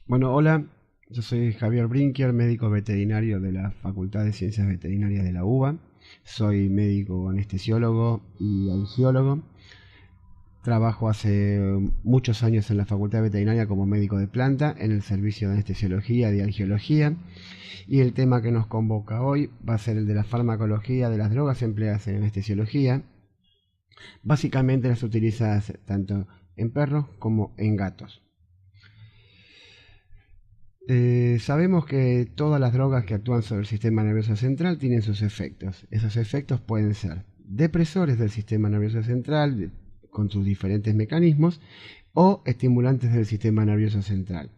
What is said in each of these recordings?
Bueno, hola, yo soy Javier Brinquier, médico veterinario de la Facultad de Ciencias Veterinarias de la UBA. Soy médico anestesiólogo y angiólogo. Trabajo hace muchos años en la Facultad Veterinaria como médico de planta en el servicio de anestesiología y de angiología. Y el tema que nos convoca hoy va a ser el de la farmacología de las drogas empleadas en anestesiología. Básicamente las utilizadas tanto en perros como en gatos. Sabemos que todas las drogas que actúan sobre el sistema nervioso central tienen sus efectos. Esos efectos pueden ser depresores del sistema nervioso central con sus diferentes mecanismos o estimulantes del sistema nervioso central.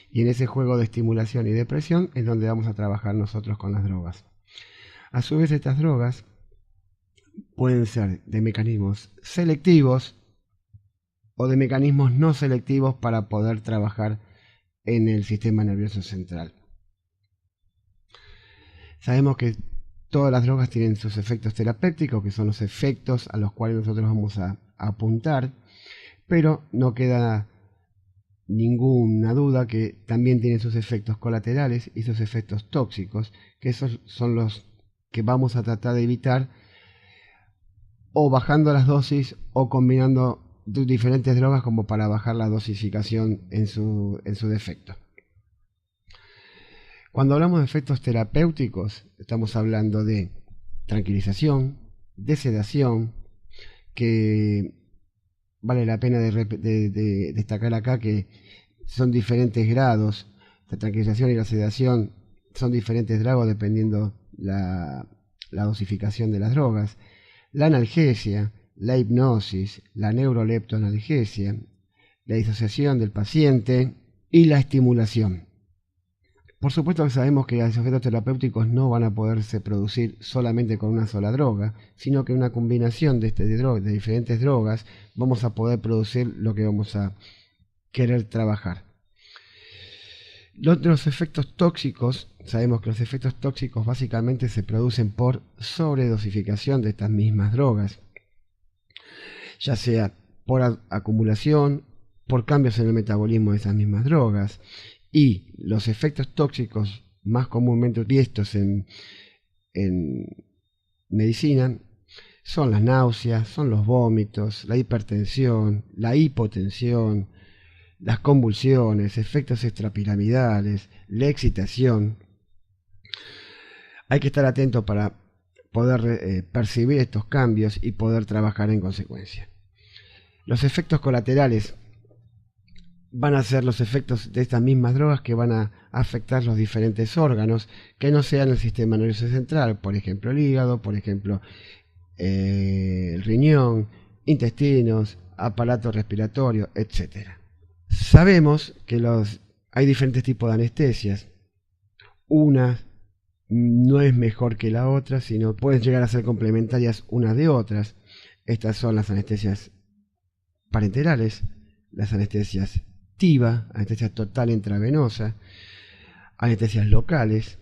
Y en ese juego de estimulación y depresión es donde vamos a trabajar nosotros con las drogas. A su vez, estas drogas pueden ser de mecanismos selectivos o de mecanismos no selectivos para poder trabajar en el sistema nervioso central. Sabemos que todas las drogas tienen sus efectos terapéuticos, que son los efectos a los cuales nosotros vamos a apuntar, pero no queda ninguna duda que también tienen sus efectos colaterales y sus efectos tóxicos, que esos son los que vamos a tratar de evitar o bajando las dosis o combinando diferentes drogas como para bajar la dosificación en su defecto. Cuando hablamos de efectos terapéuticos, estamos hablando de tranquilización, de sedación, que vale la pena de destacar acá que son diferentes grados. La tranquilización y la sedación son diferentes grados dependiendo la dosificación de las drogas. La analgesia, la hipnosis, la neuroleptoanalgesia, la disociación del paciente y la estimulación. Por supuesto que sabemos que los efectos terapéuticos no van a poderse producir solamente con una sola droga, sino que una combinación de diferentes drogas vamos a poder producir lo que vamos a querer trabajar. Los efectos tóxicos, sabemos que los efectos tóxicos básicamente se producen por sobredosificación de estas mismas drogas, ya sea por acumulación, por cambios en el metabolismo de esas mismas drogas. Y los efectos tóxicos más comúnmente vistos en medicina son las náuseas, son los vómitos, la hipertensión, la hipotensión, las convulsiones, efectos extrapiramidales, la excitación. Hay que estar atento para poder percibir estos cambios y poder trabajar en consecuencia. Los efectos colaterales van a ser los efectos de estas mismas drogas que van a afectar los diferentes órganos que no sean el sistema nervioso central, por ejemplo el hígado, por ejemplo el riñón, intestinos, aparato respiratorio, etc. Sabemos que hay diferentes tipos de anestesias. Una no es mejor que la otra, sino pueden llegar a ser complementarias unas de otras. Estas son las anestesias parenterales, las anestesias TIVA, anestesia total intravenosa, anestesias locales.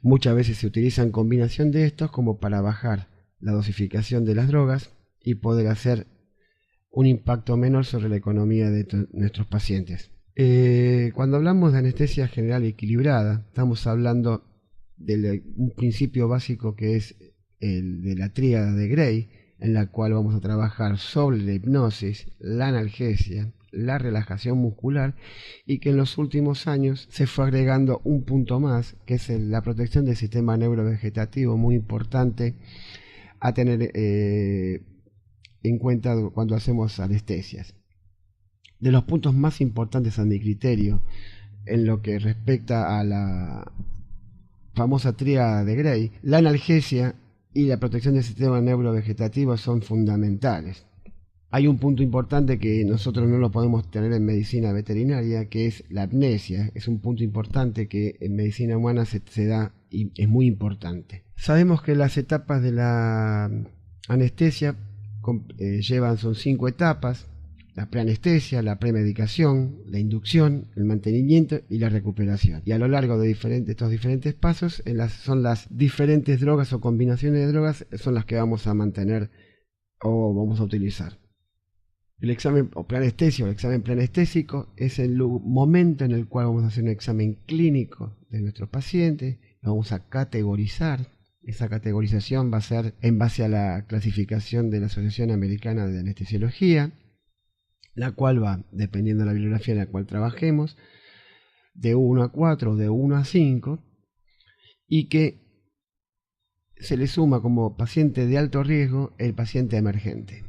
Muchas veces se utiliza en combinación de estos como para bajar la dosificación de las drogas y poder hacer un impacto menor sobre la economía de nuestros pacientes. Cuando hablamos de anestesia general equilibrada, estamos hablando de un principio básico que es el de la tríada de Gray, en la cual vamos a trabajar sobre la hipnosis, la analgesia, la relajación muscular, y que en los últimos años se fue agregando un punto más, que es la protección del sistema neurovegetativo, muy importante a tener en cuenta cuando hacemos anestesias. De los puntos más importantes a mi criterio en lo que respecta a la famosa tríada de Gray, la analgesia y la protección del sistema neurovegetativo son fundamentales. Hay un punto importante que nosotros no lo podemos tener en medicina veterinaria, que es la apnesia. Es un punto importante que en medicina humana se da y es muy importante. Sabemos que las etapas de la anestesia son 5 etapas: la preanestesia, la premedicación, la inducción, el mantenimiento y la recuperación. Y a lo largo de estos diferentes pasos, son las diferentes drogas o combinaciones de drogas son las que vamos a mantener o vamos a utilizar. El examen o planestésico, el examen planestésico es el momento en el cual vamos a hacer un examen clínico de nuestro paciente, lo vamos a categorizar. Esa categorización va a ser en base a la clasificación de la Asociación Americana de Anestesiología, la cual va, dependiendo de la bibliografía en la cual trabajemos, de 1 a 4 o de 1 a 5, y que se le suma como paciente de alto riesgo el paciente emergente.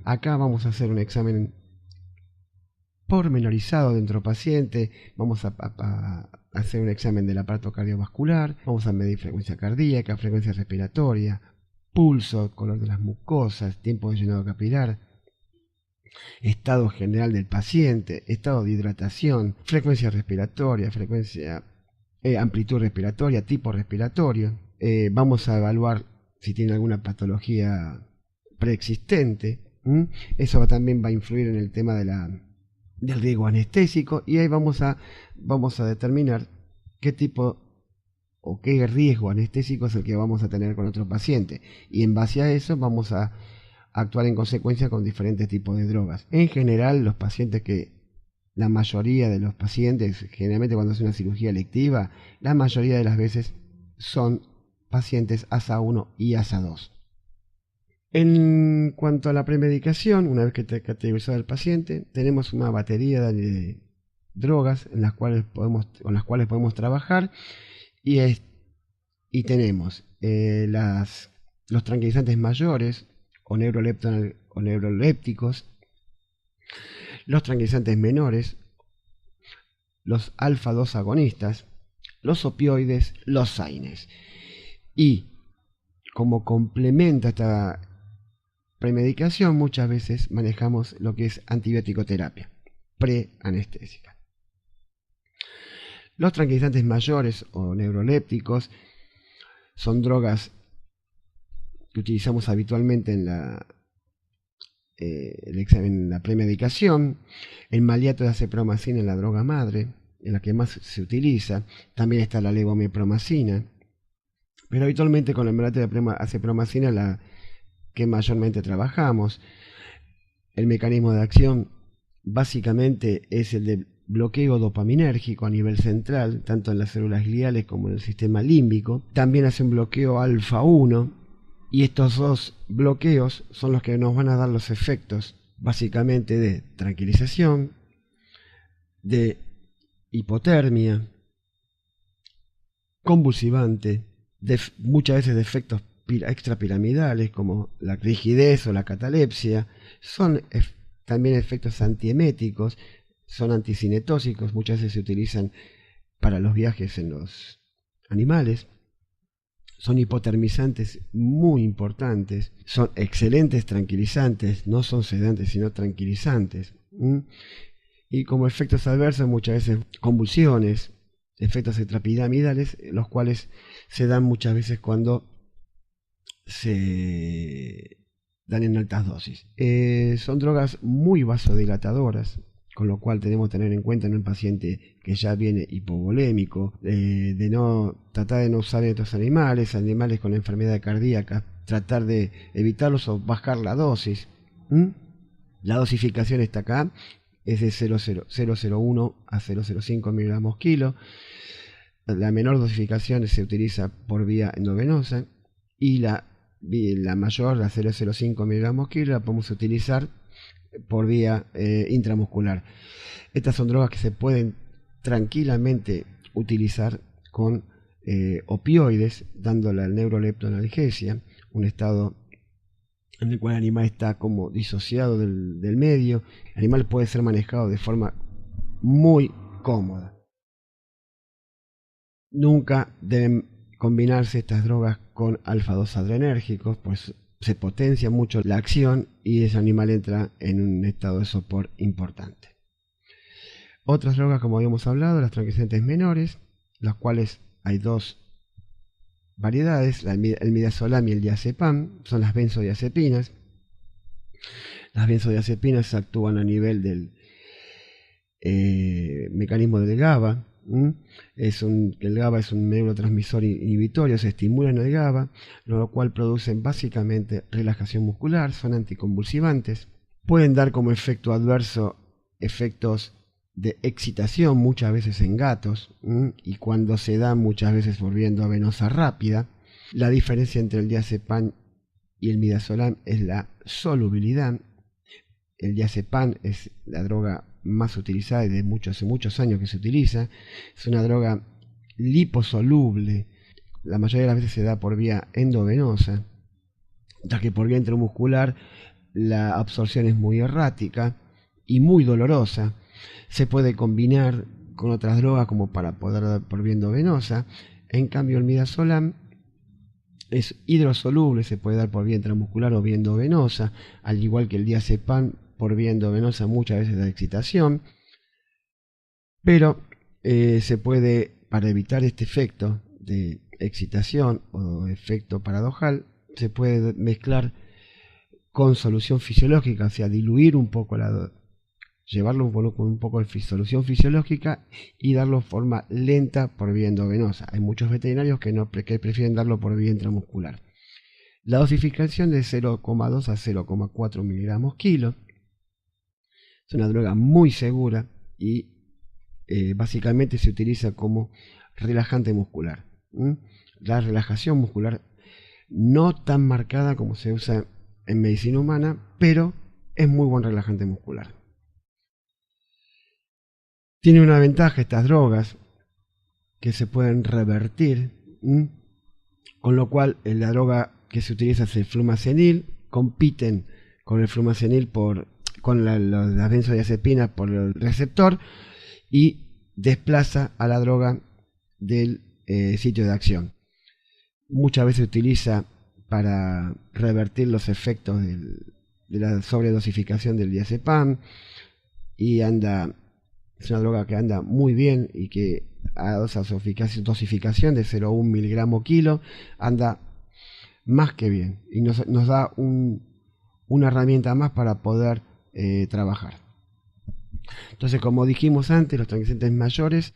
Acá vamos a hacer un examen pormenorizado dentro del paciente, vamos a hacer un examen del aparato cardiovascular, vamos a medir frecuencia cardíaca, frecuencia respiratoria, pulso, color de las mucosas, tiempo de llenado capilar, estado general del paciente, estado de hidratación, frecuencia respiratoria, amplitud respiratoria, tipo respiratorio. Vamos a evaluar si tiene alguna patología preexistente. Eso también va a influir en el tema del riesgo anestésico, y ahí vamos a determinar qué tipo o qué riesgo anestésico es el que vamos a tener con otro paciente, y en base a eso vamos a actuar en consecuencia con diferentes tipos de drogas. En general, la mayoría de los pacientes, generalmente cuando hace una cirugía electiva, la mayoría de las veces son pacientes ASA1 y ASA2. En cuanto a la premedicación, una vez que te categorizado el paciente, tenemos una batería de drogas con las cuales podemos trabajar, y tenemos los tranquilizantes mayores o neurolépticos, los tranquilizantes menores, los alfa-2 agonistas, los opioides, los AINES. Y como complemento a esta premedicación, muchas veces manejamos lo que es antibiótico-terapia preanestésica. Los tranquilizantes mayores o neurolépticos son drogas que utilizamos habitualmente en la premedicación. El maleato de acepromacina es la droga madre, en la que más se utiliza. También está la levomepromacina, pero habitualmente con el maleato de acepromacina la que mayormente trabajamos. El mecanismo de acción básicamente es el de bloqueo dopaminérgico a nivel central, tanto en las células gliales como en el sistema límbico. También hace un bloqueo alfa-1, y estos dos bloqueos son los que nos van a dar los efectos básicamente de tranquilización, de hipotermia, convulsivante, muchas veces de efectos extrapiramidales como la rigidez o la catalepsia. Son también efectos antieméticos, son anticinetóxicos, muchas veces se utilizan para los viajes en los animales. Son hipotermizantes muy importantes, son excelentes tranquilizantes, no son sedantes sino tranquilizantes. Y como efectos adversos muchas veces convulsiones, efectos extrapiramidales, los cuales se dan muchas veces cuando se dan en altas dosis. Son drogas muy vasodilatadoras, con lo cual tenemos que tener en cuenta en un paciente que ya viene hipovolémico, de no tratar de no usar en estos animales con enfermedad cardíaca, tratar de evitarlos o bajar la dosis. La dosificación está acá, es de 0,01 a 0,05 miligramos kilo. La menor dosificación se utiliza por vía endovenosa, y la mayor, la 0,05 miligramos kilo, la podemos utilizar por vía intramuscular. Estas son drogas que se pueden tranquilamente utilizar con opioides, dándole al neuroleptonalgesia, un estado en el cual el animal está como disociado del medio. El animal puede ser manejado de forma muy cómoda. Nunca deben combinarse estas drogas con alfa-2 adrenérgicos, pues se potencia mucho la acción y ese animal entra en un estado de sopor importante. Otras drogas, como habíamos hablado, las tranquilizantes menores, las cuales hay dos variedades, el midazolam y el diazepam, son las benzodiazepinas. Las benzodiazepinas actúan a nivel del mecanismo del GABA. El GABA es un neurotransmisor inhibitorio, se estimula en el GABA, lo cual producen básicamente relajación muscular, son anticonvulsivantes. Pueden dar como efecto adverso efectos de excitación, muchas veces en gatos, y cuando se da muchas veces por vía endovenosa rápida. La diferencia entre el diazepam y el midazolam es la solubilidad. El diazepam es la droga más utilizada y de hace muchos años que se utiliza. Es una droga liposoluble. La mayoría de las veces se da por vía endovenosa, ya que por vía intramuscular la absorción es muy errática y muy dolorosa. Se puede combinar con otras drogas como para poder dar por vía endovenosa. En cambio el midazolam es hidrosoluble, se puede dar por vía intramuscular o vía endovenosa, al igual que el diazepam por vía endovenosa muchas veces da excitación, pero se puede, para evitar este efecto de excitación o efecto paradojal, se puede mezclar con solución fisiológica, o sea, diluir un poco llevarlo con un poco de solución fisiológica y darlo de forma lenta por vía endovenosa. Hay muchos veterinarios que prefieren darlo por vía intramuscular. La dosificación de 0,2 a 0,4 miligramos kilo. Es una droga muy segura y básicamente se utiliza como relajante muscular. La relajación muscular no tan marcada como se usa en medicina humana, pero es muy buen relajante muscular. Tiene una ventaja estas drogas, que se pueden revertir, con lo cual la droga que se utiliza es el flumazenil, compiten con el flumazenil con las benzodiazepinas por el receptor y desplaza a la droga del sitio de acción. Muchas veces se utiliza para revertir los efectos de la sobredosificación del diazepam y es una droga que anda muy bien y que a esa dosificación de 0,1 miligramo kilo anda más que bien y nos da una herramienta más para poder trabajar. Entonces, como dijimos antes, los tranquilizantes mayores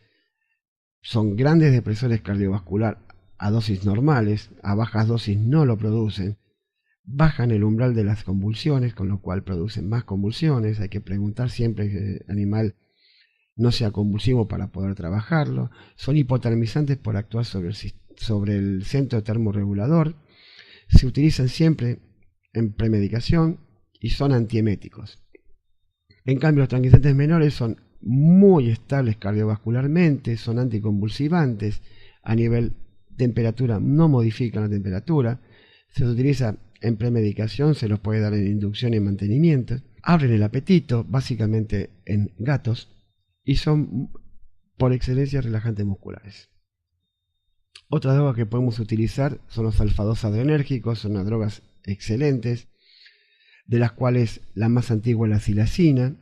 son grandes depresores cardiovascular a dosis normales, a bajas dosis no lo producen, bajan el umbral de las convulsiones, con lo cual producen más convulsiones. Hay que preguntar siempre que el animal no sea convulsivo para poder trabajarlo. Son hipotermizantes por actuar sobre el centro termorregulador. Se utilizan siempre en premedicación y son antieméticos. En cambio, los tranquilizantes menores son muy estables cardiovascularmente, son anticonvulsivantes, a nivel temperatura no modifican la temperatura, se los utiliza en premedicación, se los puede dar en inducción y mantenimiento, abren el apetito, básicamente en gatos, y son por excelencia relajantes musculares. Otra droga que podemos utilizar son los alfa-2 adrenérgicos, son unas drogas excelentes, de las cuales la más antigua es la silacina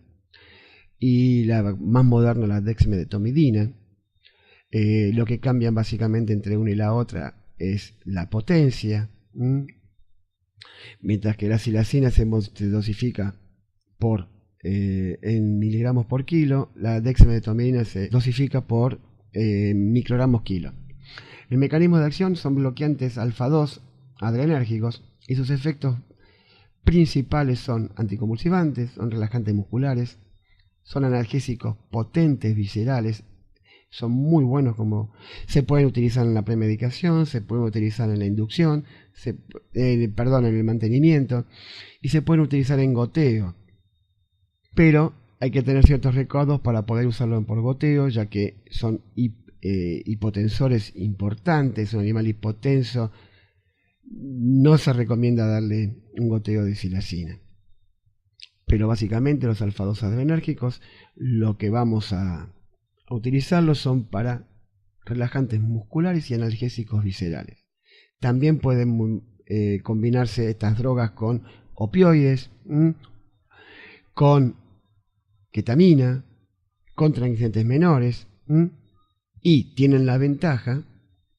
y la más moderna la dexmedetomidina. Lo que cambian básicamente entre una y la otra es la potencia, mientras que la silacina se dosifica en miligramos por kilo, la dexmedetomidina se dosifica por microgramos kilo. El mecanismo de acción son bloqueantes alfa-2 adrenérgicos y sus efectos principales son anticonvulsivantes, son relajantes musculares, son analgésicos potentes viscerales, son muy buenos, como se pueden utilizar en la premedicación, se pueden utilizar en la inducción, en el mantenimiento, y se pueden utilizar en goteo, pero hay que tener ciertos recaudos para poder usarlo por goteo, ya que son hipotensores importantes. Un animal hipotenso no se recomienda darle un goteo de silacina. Pero básicamente los alfa-2 adrenérgicos, lo que vamos a utilizarlos son para relajantes musculares y analgésicos viscerales. También pueden combinarse estas drogas con opioides, con ketamina, con tranquilizantes menores, y tienen la ventaja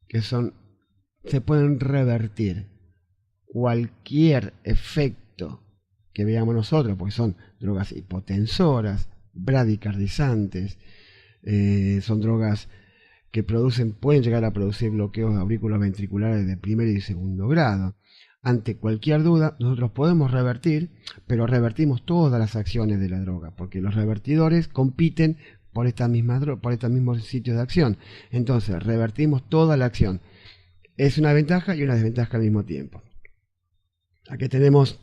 que se pueden revertir cualquier efecto que veamos nosotros, porque son drogas hipotensoras, bradicardizantes, son drogas que pueden llegar a producir bloqueos auriculoventriculares de primer y segundo grado. ante cualquier duda, nosotros podemos revertir, pero revertimos todas las acciones de la droga, porque los revertidores compiten por estas mismos sitios de acción. Entonces, revertimos toda la acción. Es una ventaja y una desventaja al mismo tiempo. Aquí tenemos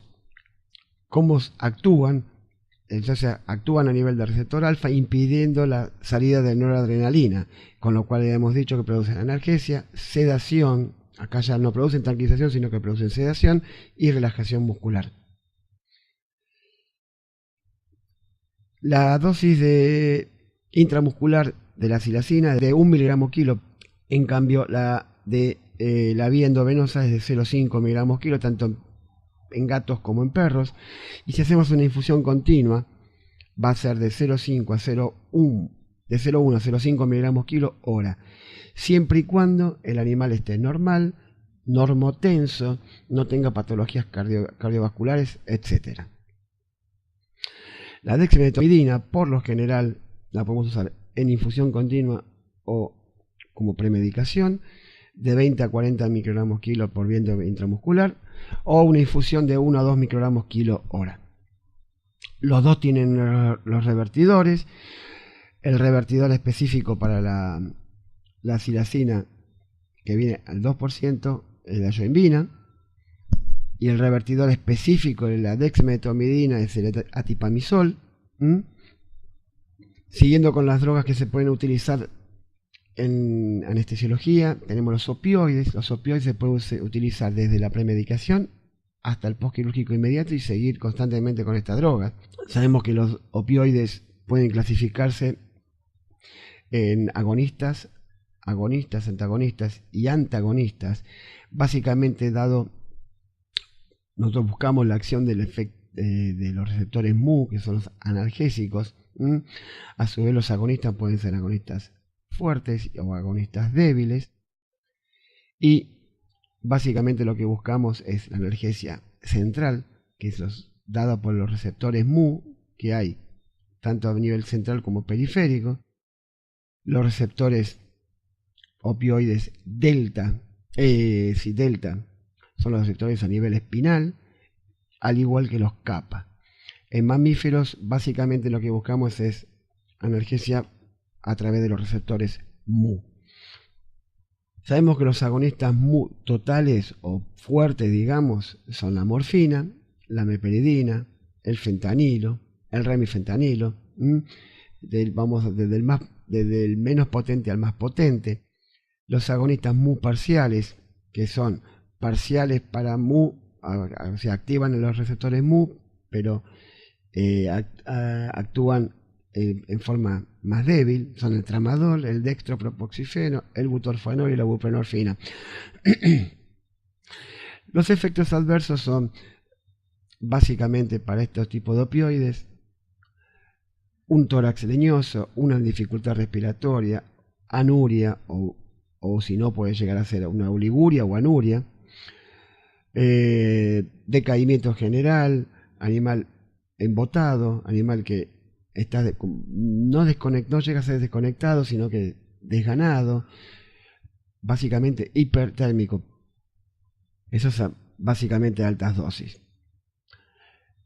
cómo actúan. Entonces actúan a nivel del receptor alfa, impidiendo la salida de noradrenalina, con lo cual ya hemos dicho que producen analgesia, sedación. Acá ya no producen tranquilización, sino que producen sedación y relajación muscular. La dosis intramuscular de la silacina es de 1 miligramo kilo. En cambio, la de la vía endovenosa es de 0,5 miligramos kilo, tanto en gatos como en perros. Y si hacemos una infusión continua, va a ser de 0,5 a 0,1, de 0,1 a 0,5 miligramos kilo hora, siempre y cuando el animal esté normal, normotenso, no tenga patologías cardiovasculares, etc. La dexmedetomidina, por lo general, la podemos usar en infusión continua o como premedicación, de 20 a 40 microgramos kilo por vía intramuscular, o una infusión de 1 a 2 microgramos kilo hora. Los dos tienen los revertidores. El revertidor específico para la silacina, que viene al 2%, es la yoimbina, y el revertidor específico de la dexmedetomidina es el atipamisol. Siguiendo con las drogas que se pueden utilizar en anestesiología, tenemos los opioides. Los opioides se pueden utilizar desde la premedicación hasta el postquirúrgico inmediato y seguir constantemente con esta droga. Sabemos que los opioides pueden clasificarse en agonistas, antagonistas y antagonistas. Básicamente, nosotros buscamos la acción del efecto de los receptores mu, que son los analgésicos. A su vez, los agonistas pueden ser agonistas fuertes o agonistas débiles. Y básicamente lo que buscamos es la analgesia central, que es dada por los receptores mu, que hay tanto a nivel central como periférico. Los receptores opioides delta, son los receptores a nivel espinal, al igual que los kappa. En mamíferos, básicamente lo que buscamos es analgesia a través de los receptores mu. Sabemos que los agonistas mu totales o fuertes, digamos, son la morfina, la meperidina, el fentanilo, el remifentanilo. Vamos desde el menos potente al más potente. Los agonistas mu parciales, que son parciales para mu, o sea, activan en los receptores mu, pero actúan en forma más débil, son el tramadol, el dextropropoxifeno, el butorfanol y la buprenorfina. Los efectos adversos son básicamente para estos tipos de opioides un tórax leñoso, una dificultad respiratoria, anuria o si no puede llegar a ser una oliguria o anuria, decaimiento general, animal embotado, animal que está no llega a ser desconectado, sino que desganado, básicamente hipertérmico. Eso es básicamente altas dosis.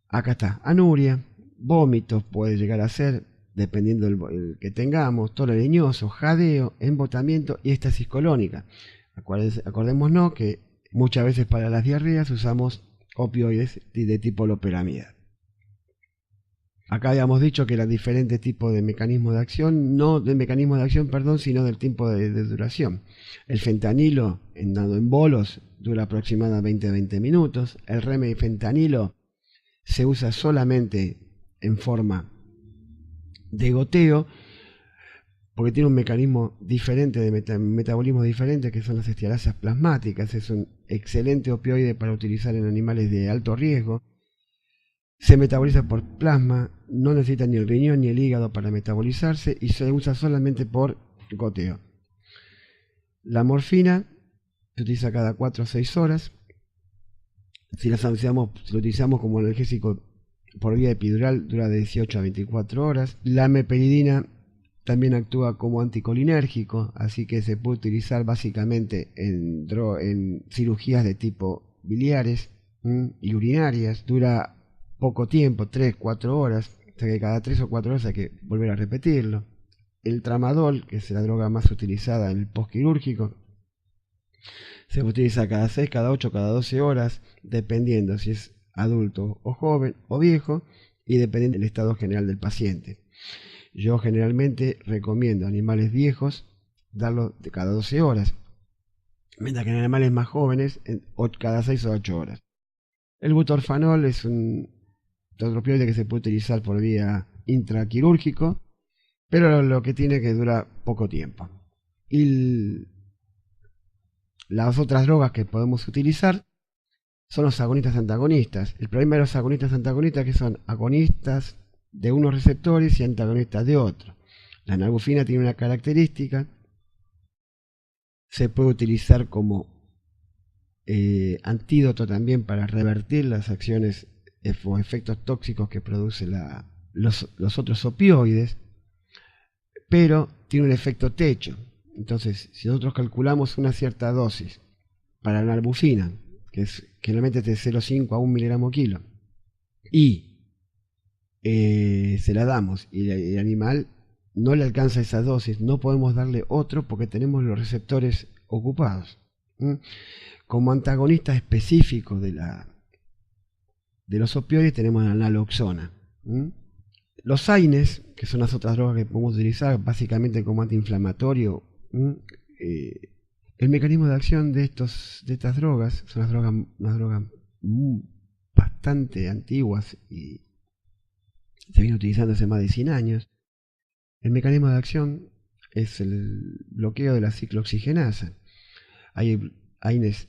Acá está, anuria, vómitos puede llegar a ser, dependiendo del que tengamos, toro leñoso, jadeo, embotamiento y éstasis colónica. Acordémonos que muchas veces para las diarreas usamos opioides de tipo loperamida. Acá habíamos dicho que eran diferentes tipos de mecanismos de acción, sino del tiempo de duración. El fentanilo, dado en bolos, dura aproximadamente 20 minutos. El remifentanilo se usa solamente en forma de goteo, porque tiene un mecanismo diferente, de metabolismo diferente, que son las estearasas plasmáticas. Es un excelente opioide para utilizar en animales de alto riesgo. Se metaboliza por plasma, no necesita ni el riñón ni el hígado para metabolizarse y se usa solamente por goteo. La morfina se utiliza cada 4 o 6 horas. Si lo utilizamos como analgésico por vía epidural, dura de 18 a 24 horas. La meperidina también actúa como anticolinérgico, así que se puede utilizar básicamente en cirugías de tipo biliares y urinarias. Dura poco tiempo, 3-4 horas, o sea que cada 3 o 4 horas hay que volver a repetirlo. El tramadol, que es la droga más utilizada en el postquirúrgico, se utiliza cada 6, cada 8, cada 12 horas, dependiendo si es adulto o joven o viejo y dependiendo del estado general del paciente. Yo generalmente recomiendo a animales viejos darlo de cada 12 horas, mientras que en animales más jóvenes cada 6 o 8 horas. El butorfanol es un opioide que se puede utilizar por vía intraquirúrgico, pero lo que tiene es que dura poco tiempo. Y las otras drogas que podemos utilizar son los agonistas antagonistas. El problema de los agonistas antagonistas es que son agonistas de unos receptores y antagonistas de otros. La nalbufina tiene una característica: se puede utilizar como antídoto también para revertir las acciones o efectos tóxicos que producen los otros opioides, pero tiene un efecto techo. Entonces, si nosotros calculamos una cierta dosis para la nalbufina, que es generalmente de 0,5 a 1 miligramo kilo, y se la damos y el animal no le alcanza esa dosis, no podemos darle otro porque tenemos los receptores ocupados. Como antagonista específico de los opioides tenemos la naloxona. Los AINES, que son las otras drogas que podemos utilizar básicamente como antiinflamatorio, el mecanismo de acción de estas drogas son unas drogas bastante antiguas y se viene utilizando hace más de 100 años. El mecanismo de acción es el bloqueo de la ciclooxigenasa. Hay AINES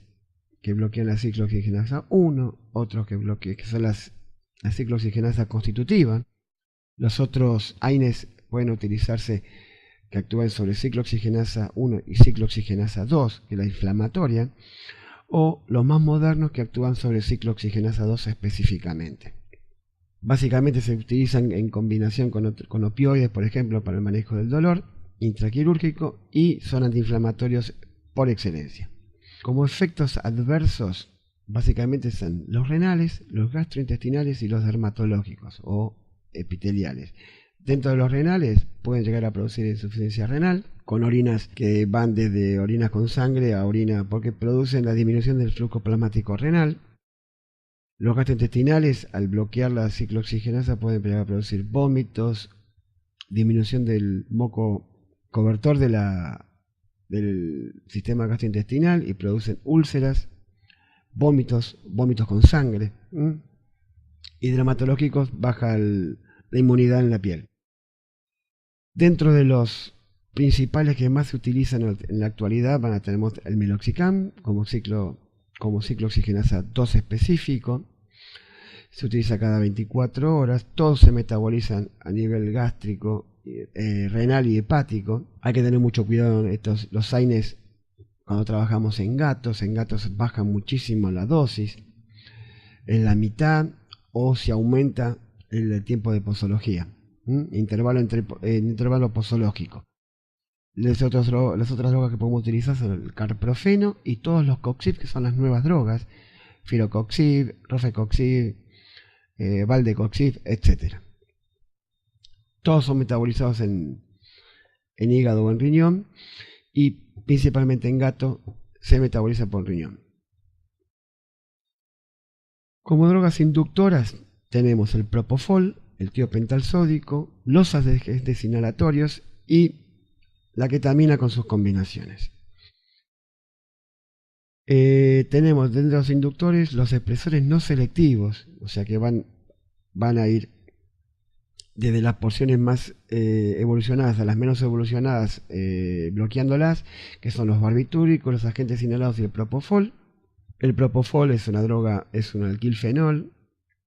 que bloquean la ciclooxigenasa 1, otros que son la ciclooxigenasa constitutiva. Los otros AINES pueden utilizarse que actúan sobre ciclooxigenasa 1 y ciclooxigenasa 2, que es la inflamatoria, o los más modernos que actúan sobre ciclooxigenasa 2 específicamente. Básicamente se utilizan en combinación con opioides, por ejemplo, para el manejo del dolor intraquirúrgico, y son antiinflamatorios por excelencia. Como efectos adversos, básicamente son los renales, los gastrointestinales y los dermatológicos o epiteliales. Dentro de los renales pueden llegar a producir insuficiencia renal, con orinas que van desde orinas con sangre a orina, porque producen la disminución del flujo plasmático renal. Los gastrointestinales, al bloquear la ciclooxigenasa, pueden llegar a producir vómitos, disminución del moco cobertor del sistema gastrointestinal y producen úlceras, vómitos con sangre. Y dermatológicos, baja la inmunidad en la piel. Dentro de los principales que más se utilizan en la actualidad tenemos el meloxicam como ciclooxigenasa 2 específico. Se utiliza cada 24 horas. Todos se metabolizan a nivel gástrico, renal y hepático. Hay que tener mucho cuidado en los AINES cuando trabajamos en gatos. En gatos bajan muchísimo la dosis, en la mitad, o se aumenta el tiempo de posología, intervalo posológico. Las otras drogas que podemos utilizar son el carprofeno y todos los coxib, que son las nuevas drogas: firocoxib, rofecoxib, valdecoxib, etc. Todos son metabolizados en hígado o en riñón, y principalmente en gato se metaboliza por riñón. Como drogas inductoras tenemos el propofol, el tiopental sódico, los agentes inhalatorios y la ketamina con sus combinaciones. Tenemos dentro de los inductores los expresores no selectivos, o sea que van a ir desde las porciones más evolucionadas a las menos evolucionadas, bloqueándolas, que son los barbitúricos, los agentes inhalados y el propofol. El propofol es una droga, es un alquilfenol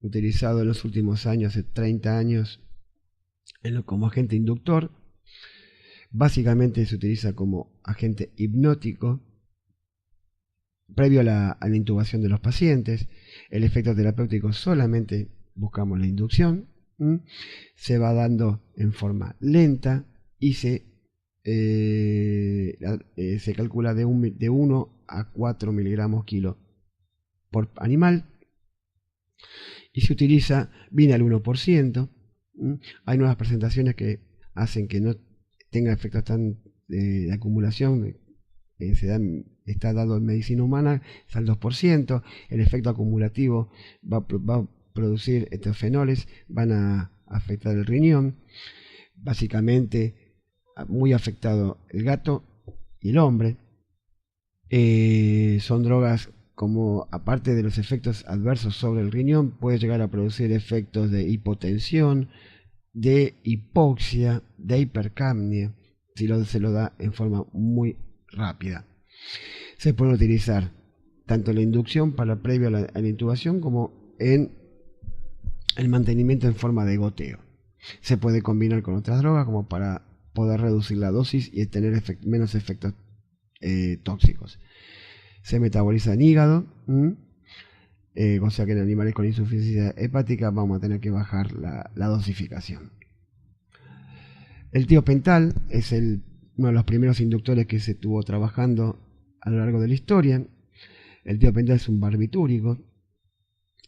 utilizado en los últimos años, hace 30 años, como agente inductor. Básicamente se utiliza como agente hipnótico previo a la intubación de los pacientes. El efecto terapéutico solamente buscamos la inducción. Se va dando en forma lenta y se calcula de 1 a 4 miligramos kilo por animal y se utiliza bien al 1%. Hay nuevas presentaciones que hacen que no tenga efectos tan de acumulación. Está dado en medicina humana, es al 2%. El efecto acumulativo va a producir estos fenoles, van a afectar el riñón. Básicamente, muy afectado el gato y el hombre. Son drogas como, aparte de los efectos adversos sobre el riñón, puede llegar a producir efectos de hipotensión, de hipoxia, de hipercapnia, si se lo da en forma muy rápida. Se puede utilizar tanto en la inducción para previo a la intubación como en el mantenimiento en forma de goteo. Se puede combinar con otras drogas como para poder reducir la dosis y tener menos efectos tóxicos. Se metaboliza en hígado, o sea que en animales con insuficiencia hepática vamos a tener que bajar la dosificación. El tiopental es uno de los primeros inductores que se estuvo trabajando a lo largo de la historia. El tiopental es un barbitúrico,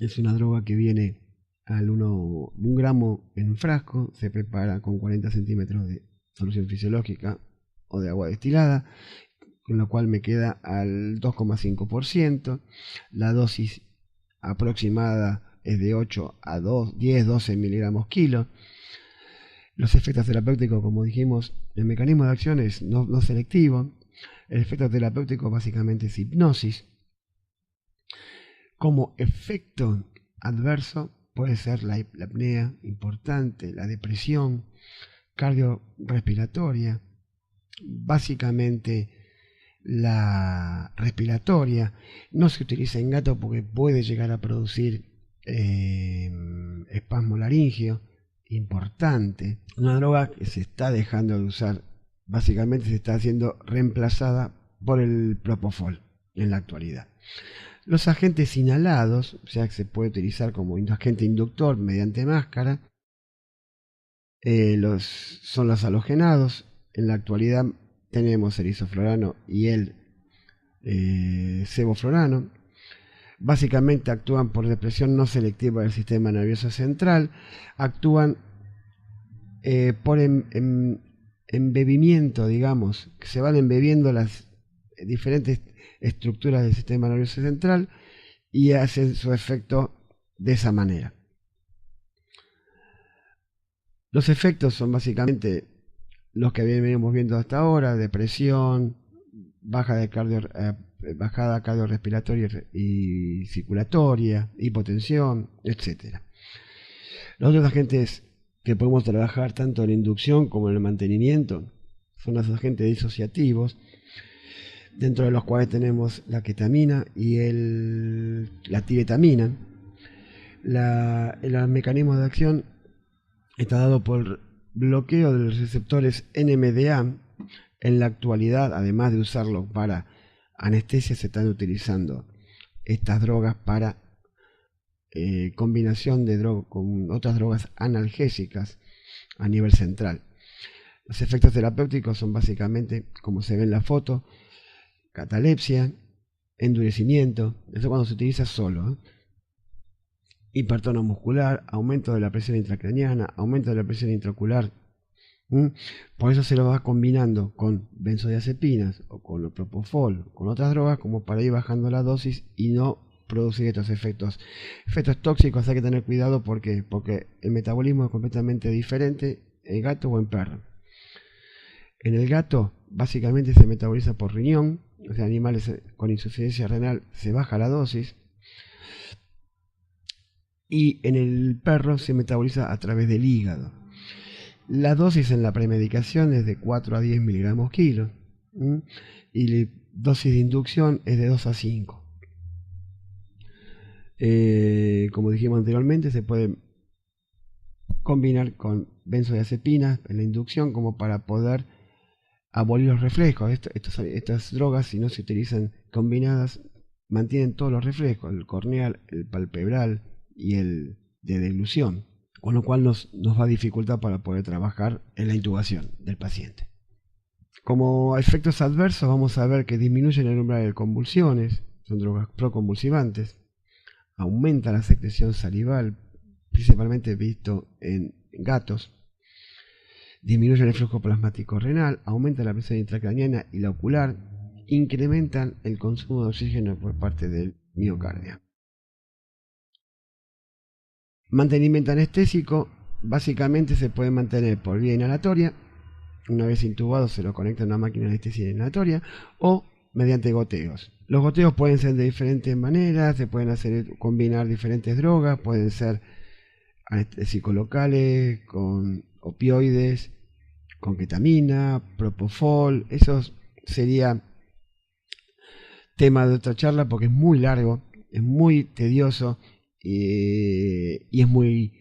es una droga que viene al 1 gramo en un frasco, se prepara con 40 centímetros de solución fisiológica o de agua destilada, con lo cual me queda al 2,5%. La dosis aproximada es de 8 a 10-12 miligramos kilo. Los efectos terapéuticos, como dijimos, el mecanismo de acción es no selectivo. El efecto terapéutico básicamente es hipnosis. Como efecto adverso puede ser la apnea importante, la depresión cardiorrespiratoria, básicamente la respiratoria. No se utiliza en gato porque puede llegar a producir espasmo laríngeo importante. Una droga que se está dejando de usar, básicamente se está siendo reemplazada por el propofol en la actualidad. Los agentes inhalados, o sea que se puede utilizar como agente inductor mediante máscara, son los halogenados. En la actualidad tenemos el isoflorano y el sevoflurano. Básicamente actúan por depresión no selectiva del sistema nervioso central, actúan por embebimiento, digamos, que se van embebiendo las diferentes estructuras del sistema nervioso central y hacen su efecto de esa manera. Los efectos son básicamente los que venimos viendo hasta ahora: depresión, bajada cardiorrespiratoria y circulatoria, hipotensión, etc. Los otros agentes que podemos trabajar tanto en la inducción como en el mantenimiento son los agentes disociativos, dentro de los cuales tenemos la ketamina y la tiretamina. El mecanismo de acción está dado por bloqueo de los receptores NMDA. En la actualidad, además de usarlo para anestesia, se están utilizando estas drogas para combinación con otras drogas analgésicas a nivel central. Los efectos terapéuticos son básicamente, como se ve en la foto, catalepsia, endurecimiento, eso cuando se utiliza solo, hipertono muscular, aumento de la presión intracraniana, aumento de la presión intraocular. Por eso se lo va combinando con benzodiazepinas o con el propofol, con otras drogas, como para ir bajando la dosis y no producir estos efectos tóxicos. Hay que tener cuidado porque el metabolismo es completamente diferente en gato o en perro. En el gato básicamente se metaboliza por riñón, o sea, animales con insuficiencia renal se baja la dosis, y en el perro se metaboliza a través del hígado. La dosis en la premedicación es de 4 a 10 miligramos kilo, y la dosis de inducción es de 2 a 5. Como dijimos anteriormente, se puede combinar con benzodiazepinas en la inducción como para poder abolir los reflejos. Estas drogas, si no se utilizan combinadas, mantienen todos los reflejos, el corneal, el palpebral y el de deglución, con lo cual nos va a dificultar para poder trabajar en la intubación del paciente. Como efectos adversos vamos a ver que disminuyen el umbral de convulsiones, son drogas proconvulsivantes, aumenta la secreción salival, principalmente visto en gatos, disminuyen el flujo plasmático renal, aumenta la presión intracraniana y la ocular, incrementan el consumo de oxígeno por parte del miocardio. Mantenimiento anestésico básicamente se puede mantener por vía inhalatoria. Una vez intubado se lo conecta a una máquina de anestesia inhalatoria o mediante goteos. Los goteos pueden ser de diferentes maneras, se pueden combinar diferentes drogas, pueden ser anestésicos locales, con opioides, con ketamina, propofol. Eso sería tema de otra charla porque es muy largo, es muy tedioso y es muy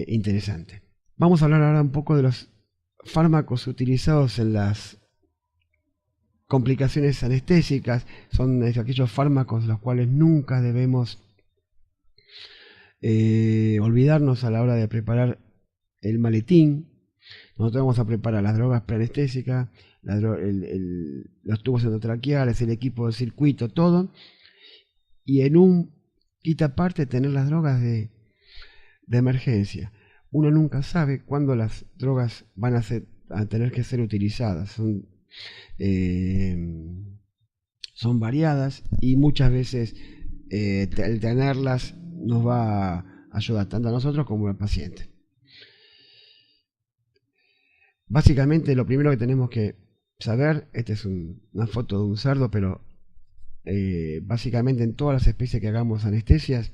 interesante. Vamos a hablar ahora un poco de los fármacos utilizados en las complicaciones anestésicas. Son aquellos fármacos los cuales nunca debemos olvidarnos a la hora de preparar el maletín. Nosotros vamos a preparar las drogas preanestésicas, los tubos endotraqueales, el equipo de circuito, todo, y en un quita aparte tener las drogas de emergencia. Uno nunca sabe cuándo las drogas van a tener que ser utilizadas. Son variadas y muchas veces el tenerlas nos va a ayudar tanto a nosotros como al paciente. Básicamente lo primero que tenemos que saber, esta es una foto de un cerdo, pero básicamente en todas las especies que hagamos anestesias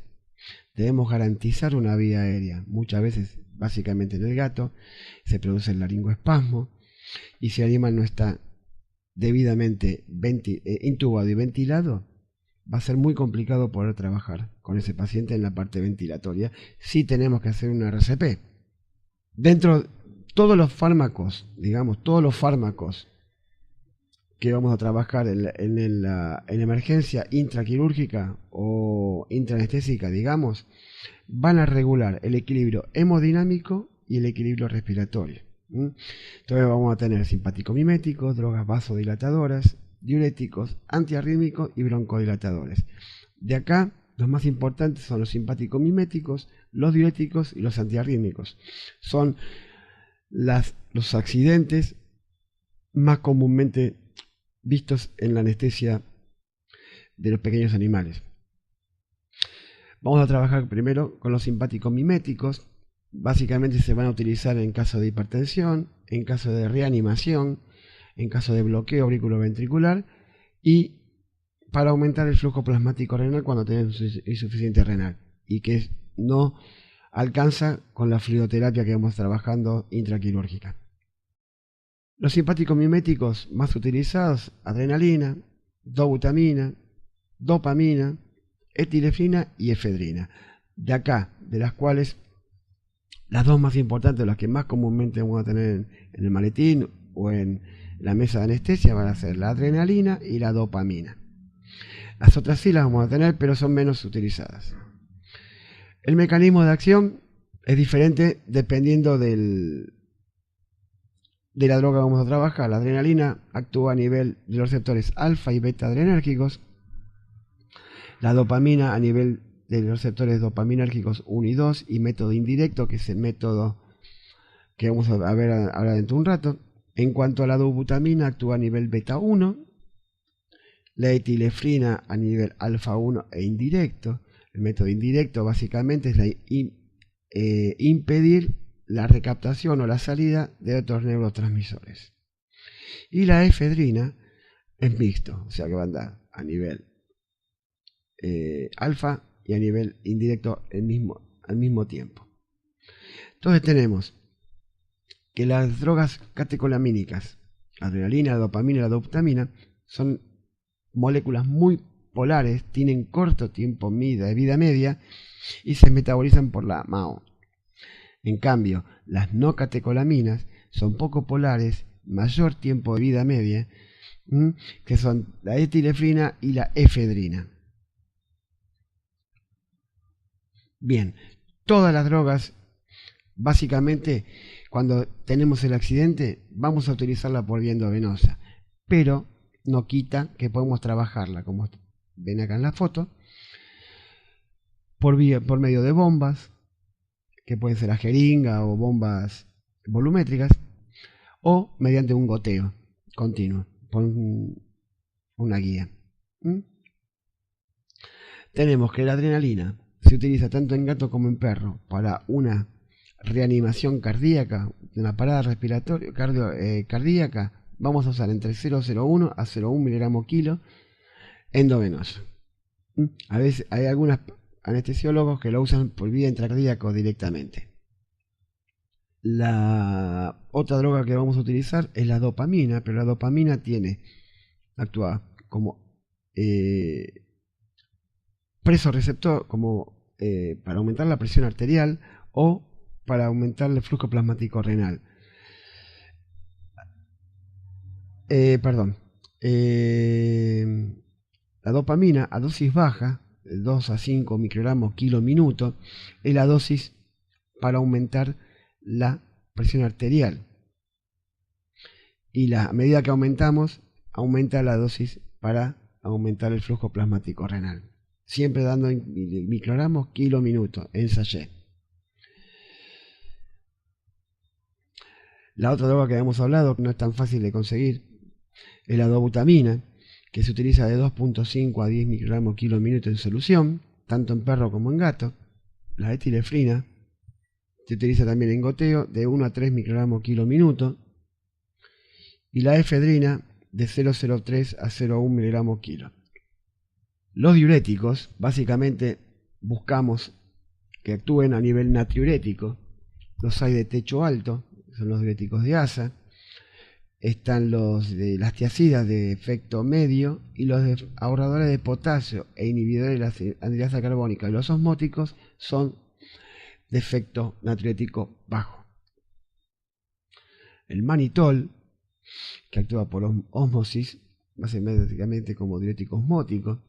debemos garantizar una vía aérea. Muchas veces, básicamente en el gato, se produce el laringoespasmo y si el animal no está debidamente intubado y ventilado, va a ser muy complicado poder trabajar con ese paciente en la parte ventilatoria si tenemos que hacer una RCP. Dentro de todos los fármacos, digamos, todos los fármacos que vamos a trabajar en emergencia intraquirúrgica o intraanestésica, digamos, van a regular el equilibrio hemodinámico y el equilibrio respiratorio. Entonces vamos a tener simpático-miméticos, drogas vasodilatadoras, diuréticos, antiarrítmicos y broncodilatadores. De acá, los más importantes son los simpático-miméticos, los diuréticos y los antiarrítmicos. Son los accidentes más comúnmente vistos en la anestesia de los pequeños animales. Vamos a trabajar primero con los simpáticos miméticos. Básicamente se van a utilizar en caso de hipertensión, en caso de reanimación, en caso de bloqueo auriculoventricular y para aumentar el flujo plasmático renal cuando tenemos insuficiencia renal y que no alcanza con la fluidoterapia que vamos trabajando intraquirúrgica. Los simpáticos miméticos más utilizados: adrenalina, dobutamina, dopamina, etilefrina y efedrina. De acá, de las cuales las dos más importantes, las que más comúnmente vamos a tener en el maletín o en la mesa de anestesia, van a ser la adrenalina y la dopamina. Las otras sí las vamos a tener, pero son menos utilizadas. El mecanismo de acción es diferente dependiendo de la droga que vamos a trabajar. La adrenalina actúa a nivel de los receptores alfa y beta adrenérgicos. La dopamina a nivel de los receptores dopaminérgicos 1 y 2 y método indirecto, que es el método que vamos a ver ahora dentro de un rato. En cuanto a la dobutamina, actúa a nivel beta 1. La etilefrina a nivel alfa 1 e indirecto. El método indirecto básicamente es impedir la recaptación o la salida de otros neurotransmisores. Y la efedrina es mixto, o sea que va a andar a nivel alfa y a nivel indirecto al mismo tiempo. Entonces tenemos que las drogas catecolamínicas, la adrenalina, la dopamina y la dobutamina, son moléculas muy polares, tienen corto tiempo de vida media y se metabolizan por la MAO. En cambio, las no catecolaminas son poco polares, mayor tiempo de vida media, que son la etilefrina y la efedrina. Bien, todas las drogas, básicamente, cuando tenemos el accidente, vamos a utilizarla por vía endovenosa, pero no quita que podemos trabajarla, como ven acá en la foto, por medio de bombas, que pueden ser a jeringa o bombas volumétricas, o mediante un goteo continuo por una guía. Tenemos que la adrenalina se utiliza tanto en gato como en perro para una reanimación cardíaca, una parada respiratoria cardíaca. Vamos a usar entre 0,01 a 0,1 miligramos kilo endovenoso. A veces hay algunos anestesiólogos que lo usan por vía intracardíaca directamente. La otra droga que vamos a utilizar es la dopamina, pero la dopamina actúa como presoreceptor, como para aumentar la presión arterial o para aumentar el flujo plasmático renal. La dopamina a dosis baja, de 2 a 5 microgramos kilo minuto, es la dosis para aumentar la presión arterial. Y a medida que aumentamos, aumenta la dosis para aumentar el flujo plasmático renal. Siempre dando microgramos kilo minuto en sachet. La otra droga que hemos hablado, que no es tan fácil de conseguir, es la dobutamina, que se utiliza de 2,5 a 10 microgramos kilo minuto en solución, tanto en perro como en gato. La etilefrina se utiliza también en goteo de 1 a 3 microgramos kilo minuto. Y la efedrina de 0,03 a 0,1 miligramos kilo. Los diuréticos, básicamente buscamos que actúen a nivel natriurético. Los hay de techo alto, son los diuréticos de ASA. Están las tiacidas de efecto medio y los ahorradores de potasio e inhibidores de la anhidrasa carbónica. Y los osmóticos son de efecto natriurético bajo. El manitol, que actúa por ósmosis, básicamente como diurético osmótico,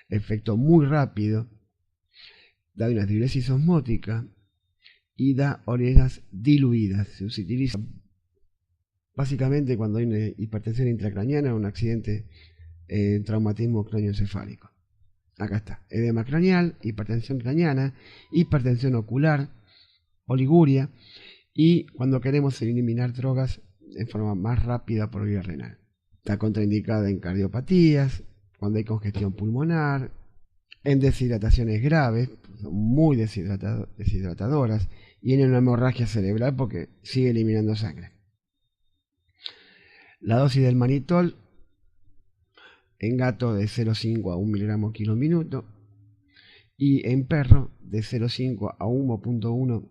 efecto muy rápido, da una diuresis osmótica y da orinas diluidas. Se utiliza básicamente cuando hay una hipertensión intracraneana o un accidente, traumatismo craneoencefálico. Acá está, edema craneal, hipertensión craneana, hipertensión ocular, oliguria, y cuando queremos eliminar drogas en forma más rápida por vía renal. Está contraindicada en cardiopatías, cuando hay congestión pulmonar, en deshidrataciones graves, son muy deshidratadoras, y en una hemorragia cerebral porque sigue eliminando sangre. La dosis del manitol en gato de 0,5 a 1 miligramo kilo minuto y en perro de 0,5 a 1,1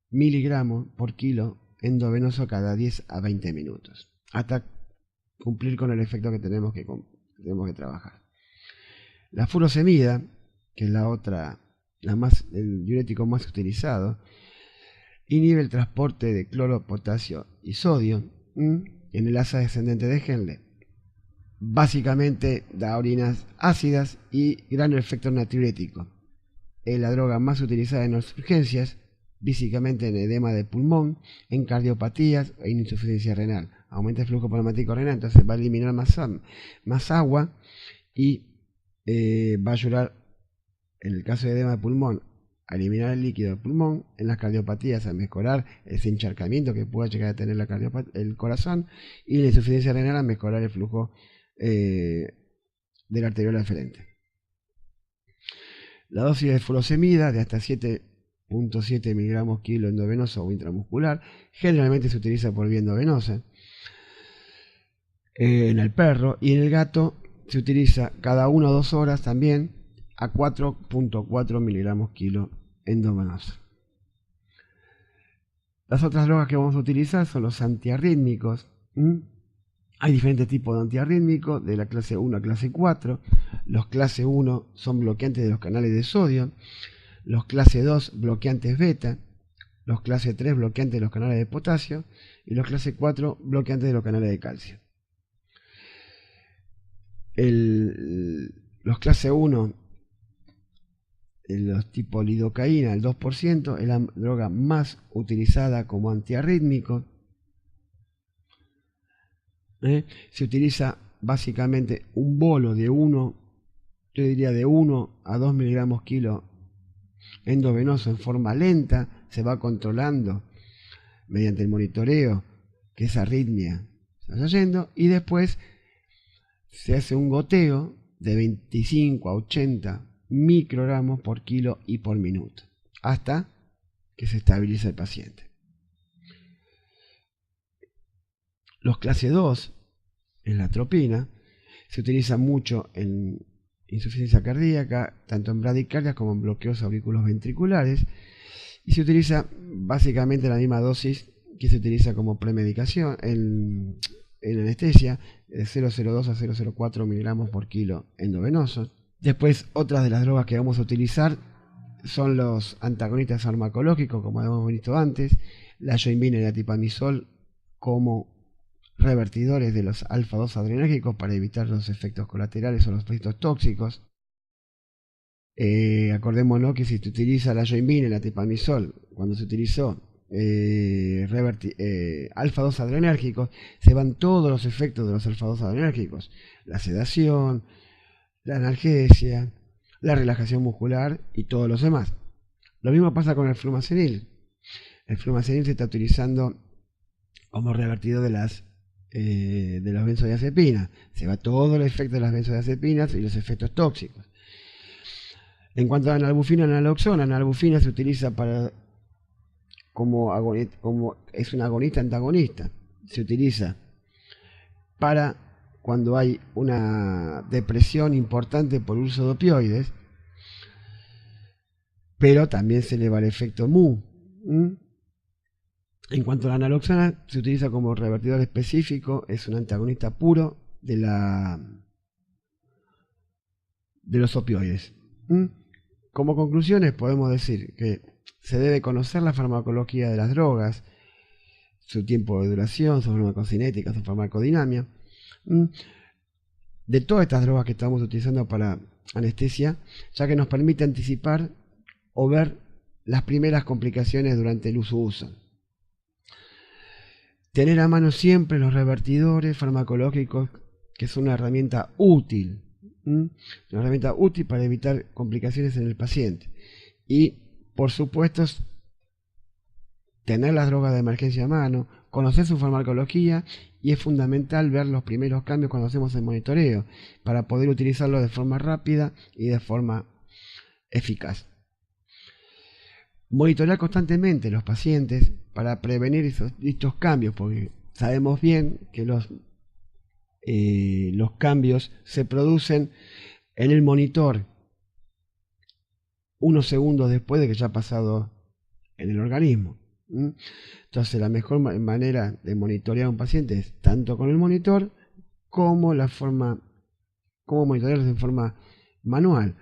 miligramos por kilo endovenoso cada 10 a 20 minutos hasta cumplir con el efecto que tenemos que trabajar. La furosemida, que es el diurético más utilizado, inhibe el transporte de cloro, potasio y sodio en el asa descendente de Henle. Básicamente da orinas ácidas y gran efecto natriurético. Es la droga más utilizada en las urgencias, básicamente en edema de pulmón, en cardiopatías e insuficiencia renal. Aumenta el flujo plasmático renal, entonces va a eliminar más agua y va a ayudar, en el caso de edema de pulmón, a eliminar el líquido del pulmón, en las cardiopatías a mejorar ese encharcamiento que pueda llegar a tener el corazón, y en la insuficiencia renal a mejorar el flujo de la arteriola deferente. La dosis de furosemida de hasta 7,7 miligramos kilo endovenoso o intramuscular generalmente se utiliza por vía endovenosa en el perro, y en el gato se utiliza cada 1 o 2 horas también a 4,4 miligramos kilo endovenoso. Las otras drogas que vamos a utilizar son los antiarrítmicos. Hay diferentes tipos de antiarrítmicos, de la clase 1 a clase 4. Los clase 1 son bloqueantes de los canales de sodio. Los clase 2 bloqueantes beta. Los clase 3 bloqueantes de los canales de potasio. Y los clase 4 bloqueantes de los canales de calcio. Los clase 1, los tipo lidocaína, el 2%, es la droga más utilizada como antiarrítmico. Se utiliza básicamente un bolo de 1 a 2 miligramos kilo endovenoso en forma lenta, se va controlando mediante el monitoreo que esa arritmia se vaya yendo, y después se hace un goteo de 25 a 80 microgramos por kilo y por minuto, hasta que se estabiliza el paciente. Los clase 2, en la atropina, se utiliza mucho en insuficiencia cardíaca, tanto en bradicardia como en bloqueos auriculares ventriculares, y se utiliza básicamente la misma dosis que se utiliza como premedicación en anestesia, de 0,02 a 0,04 miligramos por kilo endovenoso. Después, otras de las drogas que vamos a utilizar son los antagonistas farmacológicos, como hemos visto antes, la yohimbina y la tipamisol como revertidores de los alfa-2 adrenérgicos para evitar los efectos colaterales o los efectos tóxicos. Acordémonos que si se utiliza la yohimbina y la tipamisol, cuando se utilizó alfa-2 adrenérgicos, se van todos los efectos de los alfa-2 adrenérgicos: la sedación, la analgesia, la relajación muscular y todos los demás. Lo mismo pasa con el flumazenil. El flumazenil se está utilizando como revertido de las benzodiazepinas. Se va todo el efecto de las benzodiazepinas y los efectos tóxicos. En cuanto a la nalbufina y la naloxona, la nalbufina se utiliza como es un agonista antagonista. Se utiliza para cuando hay una depresión importante por uso de opioides, pero también se eleva el efecto mu. En cuanto a la naloxona, se utiliza como revertidor específico, es un antagonista puro de los opioides. Como conclusiones podemos decir que se debe conocer la farmacología de las drogas, su tiempo de duración, su farmacocinética, su farmacodinamia. De todas estas drogas que estamos utilizando para anestesia, ya que nos permite anticipar o ver las primeras complicaciones durante el uso. Tener a mano siempre los revertidores farmacológicos, que es una herramienta útil, para evitar complicaciones en el paciente. Y, por supuesto, tener las drogas de emergencia a mano, conocer su farmacología, y es fundamental ver los primeros cambios cuando hacemos el monitoreo, para poder utilizarlo de forma rápida y de forma eficaz. Monitorear constantemente los pacientes para prevenir estos cambios, porque sabemos bien que los cambios se producen en el monitor unos segundos después de que ya ha pasado en el organismo. Entonces, la mejor manera de monitorear a un paciente es tanto con el monitor como monitorearlos en forma manual,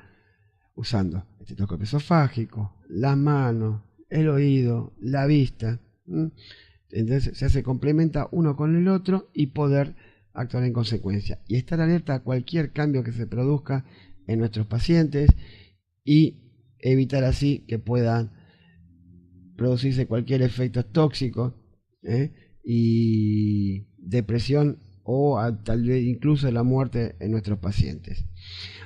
usando el estetoscopio esofágico, las manos, el oído, la vista. Entonces se complementa uno con el otro y poder actuar en consecuencia y estar alerta a cualquier cambio que se produzca en nuestros pacientes y evitar así que puedan producirse cualquier efecto tóxico y depresión o tal vez incluso la muerte en nuestros pacientes.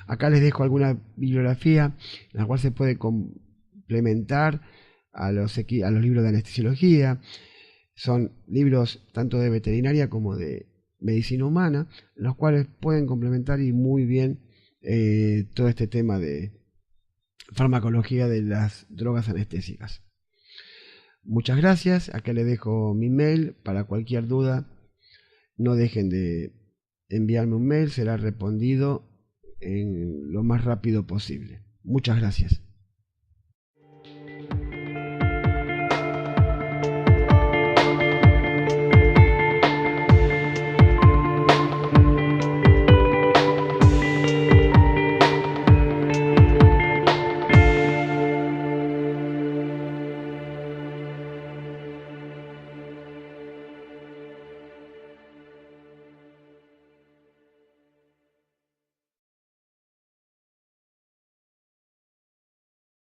Acá les dejo alguna bibliografía en la cual se puede complementar a los libros de anestesiología. Son libros tanto de veterinaria como de medicina humana, en los cuales pueden complementar y muy bien todo este tema de farmacología de las drogas anestésicas. Muchas gracias. Acá les dejo mi mail para cualquier duda. No dejen de enviarme un mail, será respondido en lo más rápido posible. Muchas gracias.